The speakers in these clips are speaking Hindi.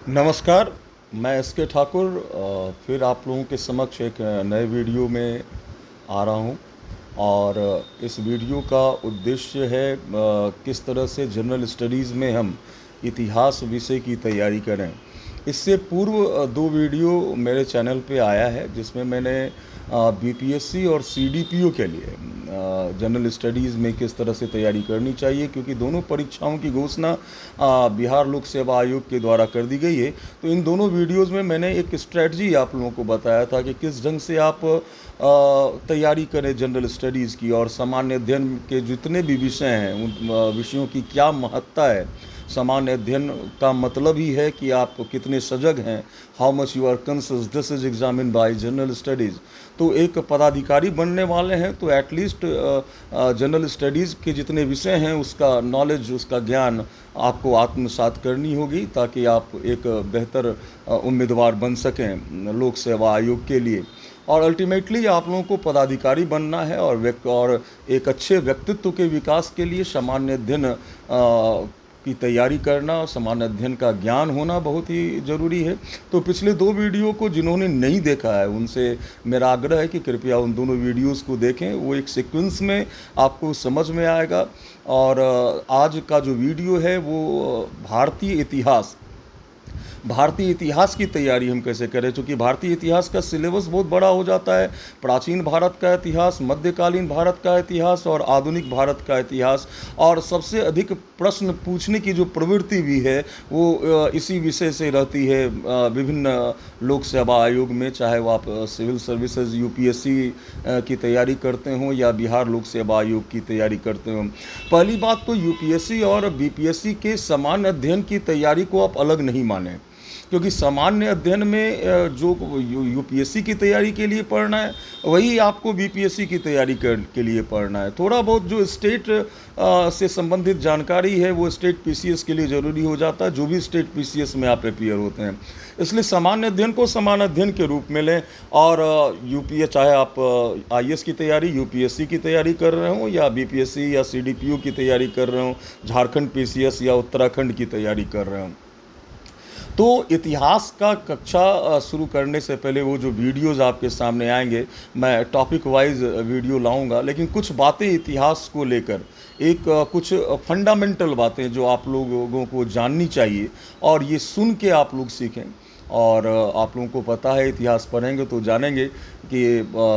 नमस्कार, मैं एस के ठाकुर फिर आप लोगों के समक्ष एक नए वीडियो में आ रहा हूँ। और इस वीडियो का उद्देश्य है किस तरह से जनरल स्टडीज़ में हम इतिहास विषय की तैयारी करें। इससे पूर्व दो वीडियो मेरे चैनल पे आया है जिसमें मैंने बीपीएससी और सीडीपीओ के लिए जनरल स्टडीज़ में किस तरह से तैयारी करनी चाहिए, क्योंकि दोनों परीक्षाओं की घोषणा बिहार लोक सेवा आयोग के द्वारा कर दी गई है। तो इन दोनों वीडियोज़ में मैंने एक स्ट्रेटजी आप लोगों को बताया था कि किस ढंग से आप तैयारी करें जनरल स्टडीज़ की, और सामान्य अध्ययन के जितने भी विषय हैं उन विषयों की क्या महत्ता है। सामान्य अध्ययन का मतलब ही है कि आप कितने सजग हैं, how much you are conscious, this is examine by general studies. तो एक पदाधिकारी बनने वाले हैं तो एटलीस्ट जनरल स्टडीज़ के जितने विषय हैं उसका नॉलेज, उसका ज्ञान आपको आत्मसात करनी होगी, ताकि आप एक बेहतर उम्मीदवार बन सकें लोक सेवा आयोग के लिए। और अल्टीमेटली आप लोगों को पदाधिकारी बनना है, और एक अच्छे व्यक्तित्व के विकास के लिए सामान्य अध्ययन की तैयारी करना, सामान्य अध्ययन का ज्ञान होना बहुत ही ज़रूरी है। तो पिछले दो वीडियो को जिन्होंने नहीं देखा है उनसे मेरा आग्रह है कि कृपया उन दोनों वीडियोस को देखें, वो एक सीक्वेंस में आपको समझ में आएगा। और आज का जो वीडियो है वो भारतीय इतिहास की तैयारी हम कैसे करें, क्योंकि भारतीय इतिहास का सिलेबस बहुत बड़ा हो जाता है। प्राचीन भारत का इतिहास, मध्यकालीन भारत का इतिहास और आधुनिक भारत का इतिहास। और सबसे अधिक प्रश्न पूछने की जो प्रवृत्ति भी है वो इसी विषय से रहती है विभिन्न लोक सेवा आयोग में, चाहे वो आप सिविल सर्विसेज यूपीएससी की तैयारी करते हों या बिहार लोक सेवा आयोग की तैयारी करते हों। पहली बात तो यूपीएससी और बीपीएससी के समान अध्ययन की तैयारी को आप अलग नहीं मानें, क्योंकि सामान्य अध्ययन में जो यूपीएससी की तैयारी के लिए पढ़ना है वही आपको बीपीएससी की तैयारी के लिए पढ़ना है। थोड़ा बहुत जो स्टेट से संबंधित जानकारी है वो स्टेट पीसीएस के लिए ज़रूरी हो जाता है, जो भी स्टेट पीसीएस में आप अपियर होते हैं। इसलिए सामान्य अध्ययन को सामान्य अध्ययन के रूप में लें। और यूपीए, चाहे आप आईएएस की तैयारी यूपीएससी की तैयारी कर रहे हो या बीपीएससी या सीडीपीओ की तैयारी कर रहे हो, झारखंड पीसीएस या उत्तराखंड की तैयारी कर रहे हो, तो इतिहास का कक्षा शुरू करने से पहले वो जो वीडियोज़ आपके सामने आएंगे, मैं टॉपिक वाइज वीडियो लाऊंगा, लेकिन कुछ बातें इतिहास को लेकर, कुछ फंडामेंटल बातें जो आप लोगों को जाननी चाहिए, और ये सुन के आप लोग सीखें। और आप लोगों को पता है, इतिहास पढ़ेंगे तो जानेंगे कि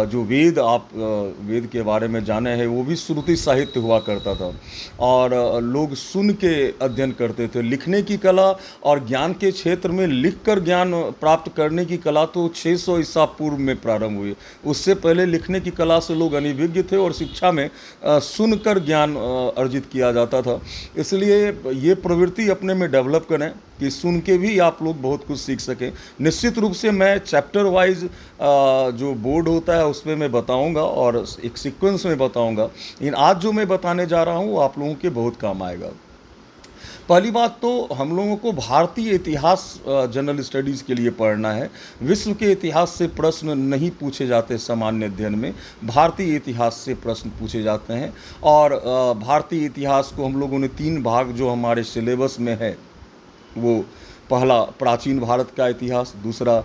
जो वेद के बारे में जाने हैं वो भी श्रुति साहित्य हुआ करता था। और लोग सुन के अध्ययन करते थे। लिखने की कला और ज्ञान के क्षेत्र में लिखकर ज्ञान प्राप्त करने की कला तो 600 ईसा पूर्व में प्रारंभ हुई। उससे पहले लिखने की कला से लोग अनभिज्ञ थे और शिक्षा में सुनकर ज्ञान अर्जित किया जाता था। इसलिए ये प्रवृत्ति अपने में डेवलप करें कि सुन के भी आप लोग बहुत कुछ सीख सकें। निश्चित रूप से मैं चैप्टर वाइज जो बोर्ड होता है उसमें मैं बताऊंगा और एक सीक्वेंस में बताऊंगा, लेकिन आज जो मैं बताने जा रहा हूं वो आप लोगों के बहुत काम आएगा। पहली बात तो हम लोगों को भारतीय इतिहास जनरल स्टडीज़ के लिए पढ़ना है। विश्व के इतिहास से प्रश्न नहीं पूछे जाते सामान्य अध्ययन में, भारतीय इतिहास से प्रश्न पूछे जाते हैं। और भारतीय इतिहास को हम लोगों ने तीन भाग जो हमारे सिलेबस में है, वो पहला प्राचीन भारत का इतिहास, दूसरा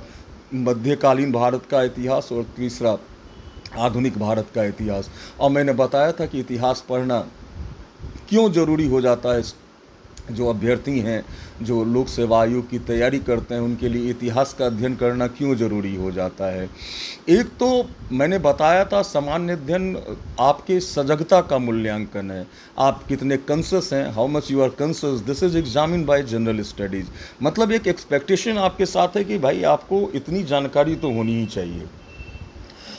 मध्यकालीन भारत का इतिहास और तीसरा आधुनिक भारत का इतिहास। और मैंने बताया था कि इतिहास पढ़ना क्यों ज़रूरी हो जाता है। जो अभ्यर्थी हैं, जो लोक सेवा आयोग की तैयारी करते हैं, उनके लिए इतिहास का अध्ययन करना क्यों ज़रूरी हो जाता है। एक तो मैंने बताया था, सामान्य अध्ययन आपके सजगता का मूल्यांकन है, आप कितने कॉन्शियस हैं, how much you are conscious, this is examine by general studies. मतलब एक एक्सपेक्टेशन आपके साथ है कि भाई आपको इतनी जानकारी तो होनी ही चाहिए।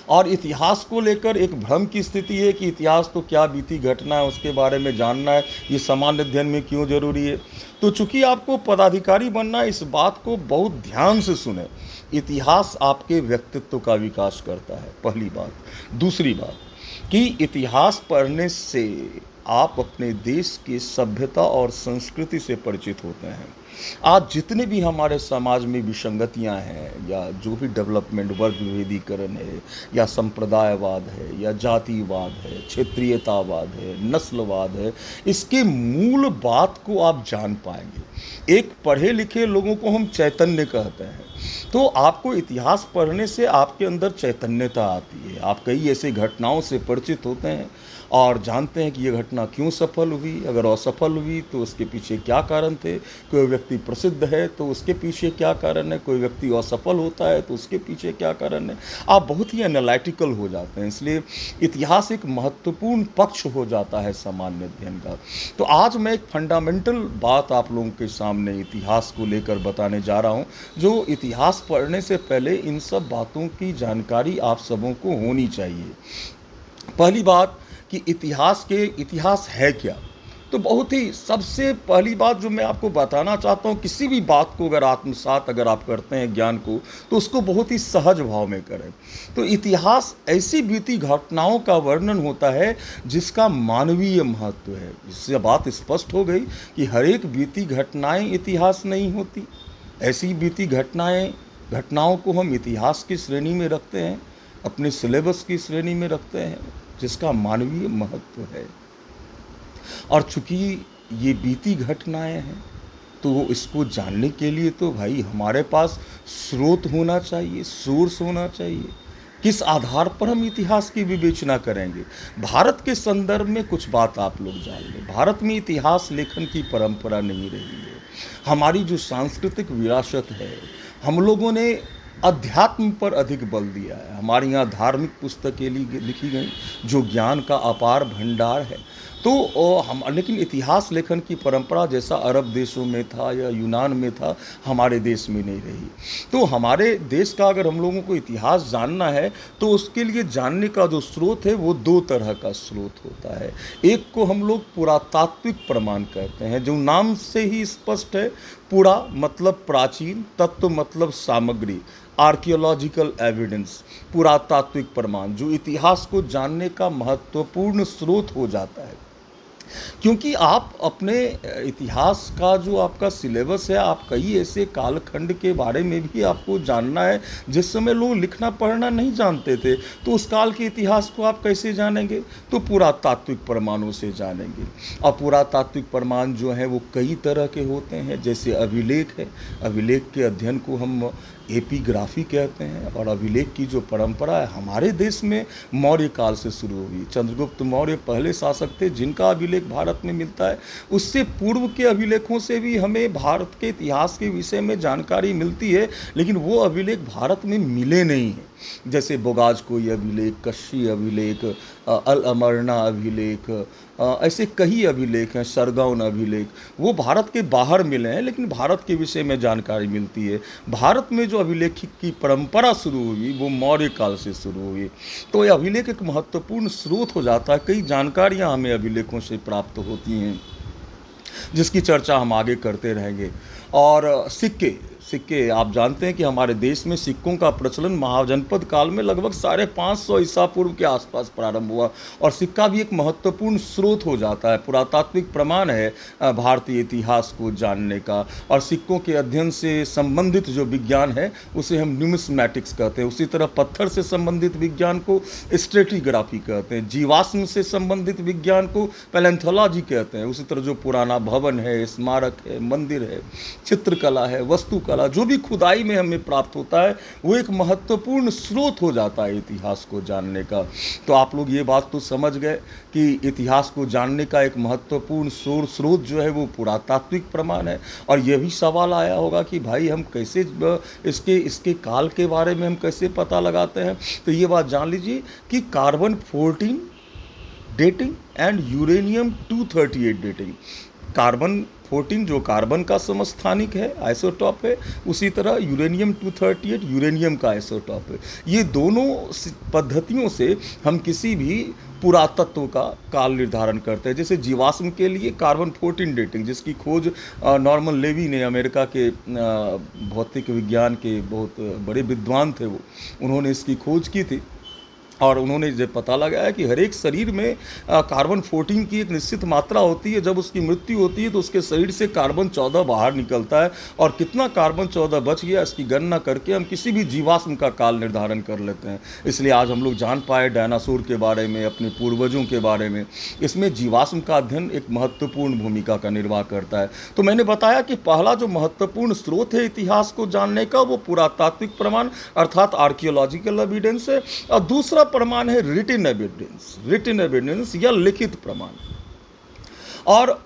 और इतिहास को लेकर एक भ्रम की स्थिति है कि इतिहास तो क्या बीती घटना है उसके बारे में जानना है, ये सामान्य अध्ययन में क्यों जरूरी है। तो चूंकि आपको पदाधिकारी बनना है, इस बात को बहुत ध्यान से सुने। इतिहास आपके व्यक्तित्व का विकास करता है, पहली बात। दूसरी बात कि इतिहास पढ़ने से आप अपने देश की सभ्यता और संस्कृति से परिचित होते हैं। आज जितने भी हमारे समाज में विसंगतियां हैं, या जो भी डेवलपमेंट, वर्ग विभेदीकरण है, या संप्रदायवाद है, या जातिवाद है, क्षेत्रीयतावाद है, नस्लवाद है, इसके मूल बात को आप जान पाएंगे। एक पढ़े लिखे लोगों को हम चैतन्य कहते हैं। तो आपको इतिहास पढ़ने से आपके अंदर चैतन्यता आती है। आप कई ऐसे घटनाओं से परिचित होते हैं और जानते हैं कि ये घटना क्यों सफल हुई, अगर असफल हुई तो उसके पीछे क्या कारण थे, कोई व्यक्ति प्रसिद्ध है तो उसके पीछे क्या कारण है, कोई व्यक्ति असफल होता है तो उसके पीछे क्या कारण है। आप बहुत ही एनालिटिकल हो जाते हैं। इसलिए इतिहास एक महत्वपूर्ण पक्ष हो जाता है सामान्य अध्ययन का। तो आज मैं एक फंडामेंटल बात आप लोगों के सामने इतिहास को लेकर बताने जा रहा हूँ, जो इतिहास पढ़ने से पहले इन सब बातों की जानकारी आप सबों को होनी चाहिए। पहली बात कि इतिहास है क्या। तो बहुत ही सबसे पहली बात जो मैं आपको बताना चाहता हूँ, किसी भी बात को अगर आत्मसात अगर आप करते हैं ज्ञान को, तो उसको बहुत ही सहज भाव में करें। तो इतिहास ऐसी बीती घटनाओं का वर्णन होता है जिसका मानवीय महत्व है। इससे बात स्पष्ट हो गई कि हर एक बीती घटनाएं इतिहास नहीं होती। ऐसी बीती घटनाओं को हम इतिहास की श्रेणी में रखते हैं, अपने सिलेबस की श्रेणी में रखते हैं, जिसका मानवीय महत्व है। और चूंकि ये बीती घटनाएं हैं, तो इसको जानने के लिए तो भाई हमारे पास स्रोत होना चाहिए, सोर्स होना चाहिए। किस आधार पर हम इतिहास की विवेचना करेंगे। भारत के संदर्भ में कुछ बात आप लोग जान लें। भारत में इतिहास लेखन की परंपरा नहीं रही है। हमारी जो सांस्कृतिक विरासत है, हम लोगों ने अध्यात्म पर अधिक बल दिया है। हमारे यहाँ धार्मिक पुस्तकें लिखी गई जो ज्ञान का अपार भंडार है। तो हम लेकिन इतिहास लेखन की परंपरा जैसा अरब देशों में था या यूनान में था, हमारे देश में नहीं रही। तो हमारे देश का अगर हम लोगों को इतिहास जानना है तो उसके लिए जानने का जो स्रोत है वो दो तरह का स्रोत होता है। एक को हम लोग पुरातात्विक प्रमाण कहते हैं, जो नाम से ही स्पष्ट है। पुरा मतलब प्राचीन, तत्व मतलब सामग्री, आर्कियोलॉजिकल एविडेंस। पुरातात्विक प्रमाण जो इतिहास को जानने का महत्वपूर्ण स्रोत हो जाता है। क्योंकि आप अपने इतिहास का जो आपका सिलेबस है, आप कई ऐसे कालखंड के बारे में भी आपको जानना है जिस समय लोग लिखना पढ़ना नहीं जानते थे। तो उस काल के इतिहास को आप कैसे जानेंगे? तो पुरातात्विक प्रमाणों से जानेंगे। और पुरातात्विक प्रमाण जो है वो कई तरह के होते हैं। जैसे अभिलेख है, अभिलेख के अध्ययन को हम एपिग्राफी कहते हैं। और अभिलेख की जो परंपरा है हमारे देश में मौर्य काल से शुरू हुई। चंद्रगुप्त मौर्य पहले शासक थे जिनका अभिलेख भारत में मिलता है। उससे पूर्व के अभिलेखों से भी हमें भारत के इतिहास के विषय में जानकारी मिलती है, लेकिन वो अभिलेख भारत में मिले नहीं हैं। जैसे बोगाजकोई अभिलेख, कश्यप अभिलेख, अल अमरना अभिलेख, ऐसे कई अभिलेख हैं, सरगौन अभिलेख, वो भारत के बाहर मिले हैं, लेकिन भारत के विषय में जानकारी मिलती है। भारत में जो अभिलेख की परंपरा शुरू हुई वो मौर्य काल से शुरू हुई। तो ये अभिलेख एक महत्वपूर्ण स्रोत हो जाता है। कई जानकारियाँ हमें अभिलेखों से प्राप्त होती हैं, जिसकी चर्चा हम आगे करते रहेंगे। और सिक्के आप जानते हैं कि हमारे देश में सिक्कों का प्रचलन महाजनपद काल में लगभग 550 ईसा पूर्व के आसपास प्रारंभ हुआ। और सिक्का भी एक महत्वपूर्ण स्रोत हो जाता है, पुरातात्विक प्रमाण है भारतीय इतिहास को जानने का। और सिक्कों के अध्ययन से संबंधित जो विज्ञान है उसे हम न्यूमिस्मैटिक्स कहते हैं। उसी तरह पत्थर से संबंधित विज्ञान को स्ट्रेटिग्राफी कहते हैं। जीवाश्म से संबंधित विज्ञान को पैलेंथोलॉजी कहते हैं। उसी तरह जो पुराना भवन है, स्मारक है, मंदिर है, चित्रकला है, वस्तुकला, जो भी खुदाई में हमें प्राप्त होता है वो एक महत्वपूर्ण स्रोत हो जाता है इतिहास को जानने का। तो आप लोग ये बात तो समझ गए कि इतिहास को जानने का एक महत्वपूर्ण स्रोत जो है वो पुरातात्विक प्रमाण है। और यह भी सवाल आया होगा कि भाई हम कैसे इसके काल के बारे में हम कैसे पता लगाते हैं। तो ये बात जान लीजिए कि carbon 14 dating and uranium 238 dating. Carbon 14 जो कार्बन का समस्थानिक है, आइसोटॉप है, उसी तरह यूरेनियम 238 यूरेनियम का आइसोटॉप है। ये दोनों पद्धतियों से हम किसी भी पुरातत्व का काल निर्धारण करते हैं। जैसे जीवाश्म के लिए कार्बन 14 डेटिंग, जिसकी खोज नॉर्मन लेवी ने, अमेरिका के भौतिक विज्ञान के बहुत बड़े विद्वान थे वो, उन्होंने इसकी खोज की थी। और उन्होंने ये पता लगाया कि हर एक शरीर में कार्बन 14 की एक निश्चित मात्रा होती है। जब उसकी मृत्यु होती है तो उसके शरीर से कार्बन 14 बाहर निकलता है, और कितना कार्बन 14 बच गया इसकी गणना करके हम किसी भी जीवाश्म का काल निर्धारण कर लेते हैं। इसलिए आज हम लोग जान पाए डायनासोर के बारे में, अपने पूर्वजों के बारे में। इसमें जीवाश्म का अध्ययन एक महत्वपूर्ण भूमिका का निर्वाह करता है। तो मैंने बताया कि पहला जो महत्वपूर्ण स्रोत है इतिहास को जानने का वो पुरातात्विक प्रमाण अर्थात आर्कियोलॉजिकल एविडेंस है, और दूसरा प्रमाण है रिटन एविडेंस या लिखित प्रमाण। और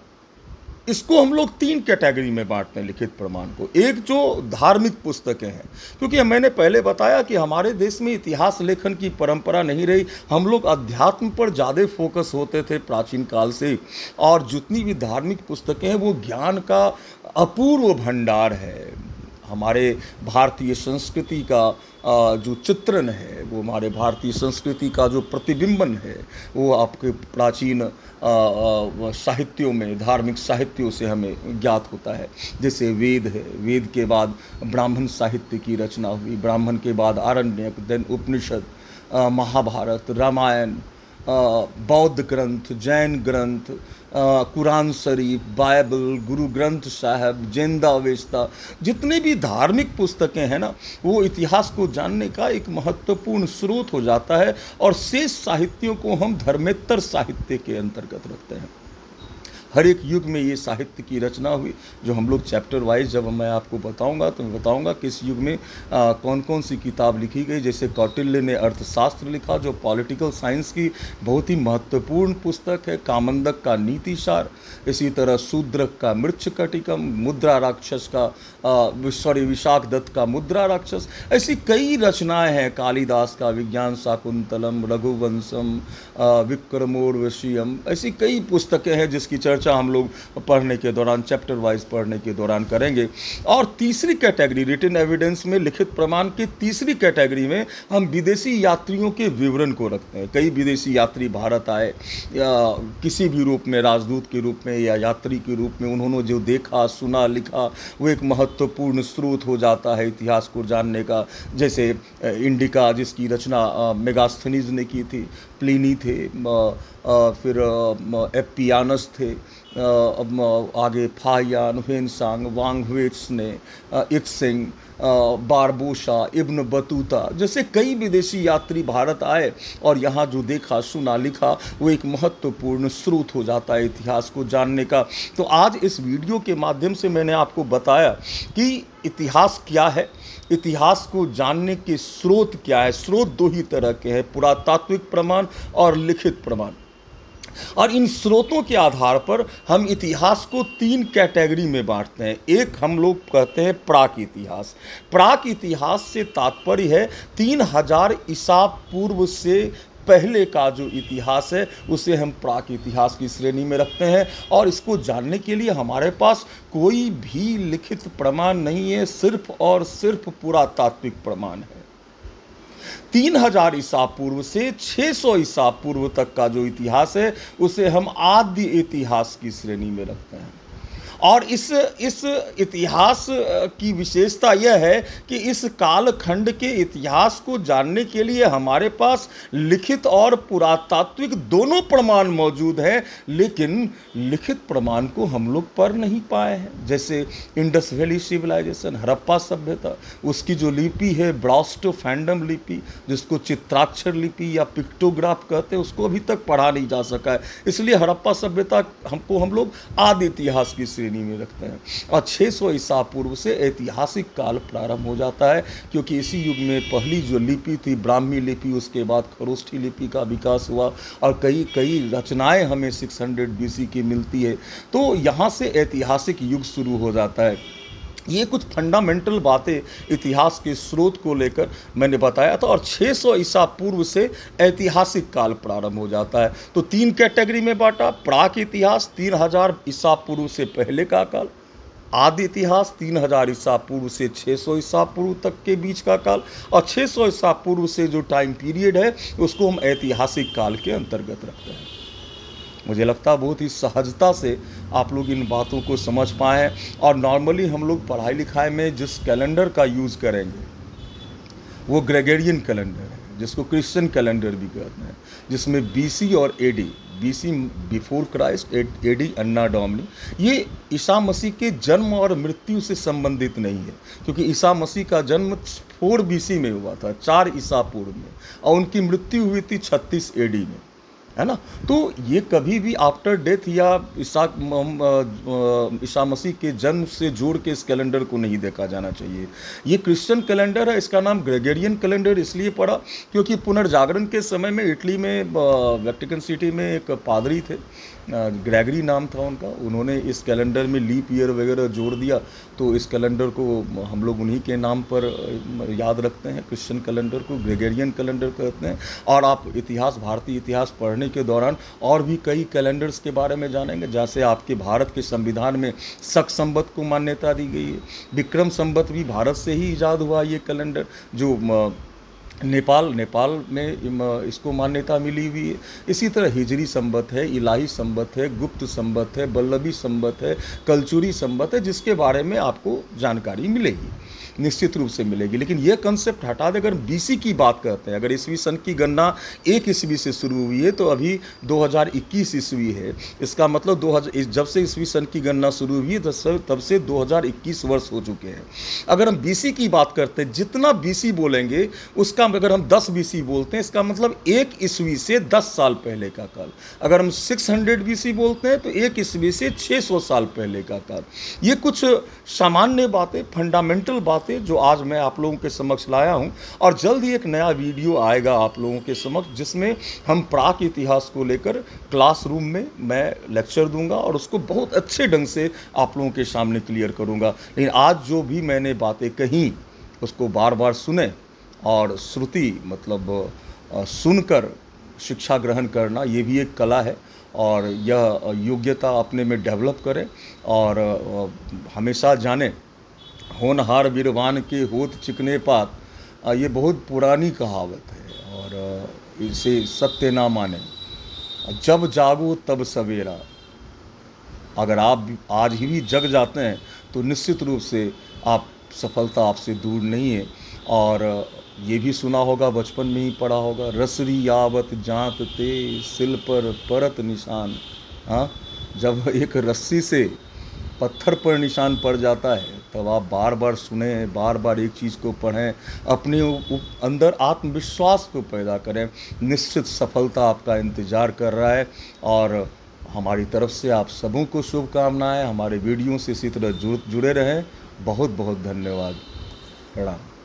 इसको हम लोग तीन कैटेगरी में बांटते हैं लिखित प्रमाण को। एक जो धार्मिक पुस्तकें हैं, क्योंकि मैंने पहले बताया कि हमारे देश में इतिहास लेखन की परंपरा नहीं रही, हम लोग अध्यात्म पर ज़्यादा फोकस होते थे प्राचीन काल से, और जितनी भी धार्मिक पुस्तकें हैं वो ज्ञान का अपूर्व भंडार है। हमारे भारतीय संस्कृति का जो चित्रण है, वो हमारे भारतीय संस्कृति का जो प्रतिबिंबन है, वो आपके प्राचीन साहित्यों में, धार्मिक साहित्यों से हमें ज्ञात होता है। जैसे वेद है, वेद के बाद ब्राह्मण साहित्य की रचना हुई, ब्राह्मण के बाद आरण्यक, देन उपनिषद, महाभारत, रामायण, बौद्ध ग्रंथ, जैन ग्रंथ, कुरान शरीफ, बाइबल, गुरु ग्रंथ साहब, जिंदावेस्ता, जितने भी धार्मिक पुस्तकें हैं ना, वो इतिहास को जानने का एक महत्वपूर्ण स्रोत हो जाता है। और शेष साहित्यों को हम धर्मेत्तर साहित्य के अंतर्गत रखते हैं। हर एक युग में ये साहित्य की रचना हुई, जो हम लोग चैप्टर वाइज जब मैं आपको बताऊंगा तो मैं बताऊंगा किस युग में कौन कौन सी किताब लिखी गई। जैसे कौटिल्य ने अर्थशास्त्र लिखा, जो पॉलिटिकल साइंस की बहुत ही महत्वपूर्ण पुस्तक है, कामंदक का नीतिसार, इसी तरह शूद्रक का मृच्छकटिकम, मुद्रा राक्षस का विशाखदत्त का मुद्रा राक्षस, ऐसी कई रचनाएं हैं, कालिदास का विज्ञान शाकुंतलम, रघुवंशम, विक्रमोर्वशीयम, ऐसी कई पुस्तकें हैं जिसकी चर्चा हम लोग पढ़ने के दौरान, चैप्टर वाइज पढ़ने के दौरान करेंगे। और तीसरी कैटेगरी रिटन एविडेंस में, लिखित प्रमाण की तीसरी कैटेगरी में हम विदेशी यात्रियों के विवरण को रखते हैं। कई विदेशी यात्री भारत आए, या किसी भी रूप में, राजदूत के रूप में या यात्री के रूप में, उन्होंने जो देखा, सुना, लिखा, वो एक महत्वपूर्ण स्रोत हो जाता है इतिहास को जानने का। जैसे इंडिका, जिसकी रचना मेगास्थनीज ने की थी, प्लिनी थे, फिर एप्पियानस थे, आगे फाहियान, ह्वेनसांग, वांग हुएट्स ने, इक्सिंग, बारबोसा, इब्न बतूता जैसे कई विदेशी यात्री भारत आए, और यहाँ जो देखा, सुना, लिखा, वो एक महत्वपूर्ण स्रोत हो जाता है इतिहास को जानने का। तो आज इस वीडियो के माध्यम से मैंने आपको बताया कि इतिहास क्या है, इतिहास को जानने के स्रोत क्या है। स्रोत दो ही तरह के हैं, पुरातात्विक प्रमाण और लिखित प्रमाण। और इन स्रोतों के आधार पर हम इतिहास को तीन कैटेगरी में बांटते हैं। एक हम लोग कहते हैं प्राक इतिहास। प्राक इतिहास से तात्पर्य है 3000 ईसा पूर्व से पहले का जो इतिहास है, उसे हम प्राक इतिहास की श्रेणी में रखते हैं। और इसको जानने के लिए हमारे पास कोई भी लिखित प्रमाण नहीं है, सिर्फ और सिर्फ पुरातात्विक प्रमाण है। 3000 ईसा पूर्व से 600 ईसा पूर्व तक का जो इतिहास है, उसे हम आदि इतिहास की श्रेणी में रखते हैं। और इस इतिहास की विशेषता यह है कि इस कालखंड के इतिहास को जानने के लिए हमारे पास लिखित और पुरातात्विक दोनों प्रमाण मौजूद हैं, लेकिन लिखित प्रमाण को हम लोग पढ़ नहीं पाए हैं। जैसे इंडस वैली सिविलाइजेशन, हड़प्पा सभ्यता, उसकी जो लिपि है ब्रास्टोफैंडम लिपि, जिसको चित्राक्षर लिपि या पिक्टोग्राफ कहते हैं, उसको अभी तक पढ़ा नहीं जा सका है। इसलिए हड़प्पा सभ्यता हम लोग आदि इतिहास की में रखते हैं। और 600 ईसा पूर्व से ऐतिहासिक काल प्रारंभ हो जाता है, क्योंकि इसी युग में पहली जो लिपि थी ब्राह्मी लिपि, उसके बाद खरोष्ठी लिपि का विकास हुआ, और कई रचनाएं हमें 600 BC की मिलती है। तो यहाँ से ऐतिहासिक युग शुरू हो जाता है। ये कुछ फंडामेंटल बातें इतिहास के स्रोत को लेकर मैंने बताया था। और 600 ईसा पूर्व से ऐतिहासिक काल प्रारंभ हो जाता है। तो तीन कैटेगरी में बांटा, प्राक इतिहास 3000 ईसा पूर्व से पहले का काल, आदि इतिहास 3000 ईसा पूर्व से 600 ईसा पूर्व तक के बीच का काल, और 600 ईसा पूर्व से जो टाइम पीरियड है उसको हम ऐतिहासिक काल के अंतर्गत रखते हैं। मुझे लगता है बहुत ही सहजता से आप लोग इन बातों को समझ पाएँ। और नॉर्मली हम लोग पढ़ाई लिखाई में जिस कैलेंडर का यूज़ करेंगे वो ग्रेगोरियन कैलेंडर है। जिसको क्रिश्चियन कैलेंडर भी कहते हैं, जिसमें बीसी और AD, BC before Christ, AD anno domini, ये ईसा मसीह के जन्म और मृत्यु से संबंधित नहीं है, क्योंकि ईसा मसीह का जन्म 4 बीसी में हुआ था, 4 ईसा पूर्व में, और उनकी मृत्यु हुई थी 36 एडी में, है ना। तो ये कभी भी आफ्टर डेथ या ईसा मसीह के जन्म से जोड़ के इस कैलेंडर को नहीं देखा जाना चाहिए। ये क्रिश्चियन कैलेंडर है, इसका नाम ग्रेगोरियन कैलेंडर इसलिए पड़ा क्योंकि पुनर्जागरण के समय में इटली में वेटिकन सिटी में एक पादरी थे, ग्रेगरी नाम था उनका, उन्होंने इस कैलेंडर में लीप ईयर वगैरह जोड़ दिया, तो इस कैलेंडर को हम लोग उन्हीं के नाम पर याद रखते हैं, क्रिश्चियन कैलेंडर को ग्रेगोरियन कैलेंडर कहते हैं। और आप इतिहास, भारतीय इतिहास पढ़ने के दौरान और भी कई कैलेंडर्स के बारे में जानेंगे, जैसे आपके भारत के संविधान में शक संवत को मान्यता दी गई है, विक्रम संवत भी भारत से ही ईजाद हुआ ये कैलेंडर, जो नेपाल में इसको मान्यता मिली हुई है। इसी तरह हिजरी संवत है, इलाही संवत है, गुप्त संवत है, बल्लभी संवत है, कलचुरी संवत है, जिसके बारे में आपको जानकारी मिलेगी, निश्चित रूप से मिलेगी। लेकिन ये कंसेप्ट हटा दे, अगर बीसी की बात करते हैं, अगर ईस्वी सन की गणना 1 ईस्वी से शुरू हुई है तो अभी 2021 ईस्वी है, इसका मतलब 2000 जब से ईस्वी सन की गणना शुरू हुई है तब से 2021 वर्ष हो चुके हैं। अगर हम बीसी की बात करते हैं, जितना बीसी बोलेंगे उसका, अगर हम 10 बीसी बोलते हैं इसका मतलब 1 ईस्वी से 10 साल पहले का काल। अगर हम 600 बीसी बोलते हैं तो 1 ईस्वी से 600 साल पहले का काल। ये कुछ सामान्य बातें, फंडामेंटल बातें जो आज मैं आप लोगों के समक्ष लाया हूं, और जल्द ही एक नया वीडियो आएगा आप लोगों के समक्ष, जिसमें हम प्राक इतिहास को लेकर क्लासरूम में मैं लेक्चर दूंगा और उसको बहुत अच्छे ढंग से आप लोगों के सामने क्लियर करूंगा। लेकिन आज जो भी मैंने बातें कही उसको बार बार सुने, और श्रुति मतलब सुनकर शिक्षा ग्रहण करना, ये भी एक कला है, और यह योग्यता अपने में डेवलप करें, और हमेशा जाने होनहार बिरवान के होत चिकने पात, ये बहुत पुरानी कहावत है, और इसे सत्य ना माने, जब जागो तब सवेरा। अगर आप आज ही भी जग जाते हैं तो निश्चित रूप से आप सफलता आपसे दूर नहीं है। और ये भी सुना होगा, बचपन में ही पढ़ा होगा, रसरी यावत जात ते सिल पर परत निशान। हाँ, जब एक रस्सी से पत्थर पर निशान पड़ जाता है तब आप बार बार सुने, बार बार एक चीज़ को पढ़ें, अपने अंदर आत्मविश्वास को पैदा करें, निश्चित सफलता आपका इंतज़ार कर रहा है। और हमारी तरफ से आप सबों को शुभकामनाएं। हमारे वीडियो से इसी तरह जुड़े रहें। बहुत बहुत धन्यवाद। प्रणाम।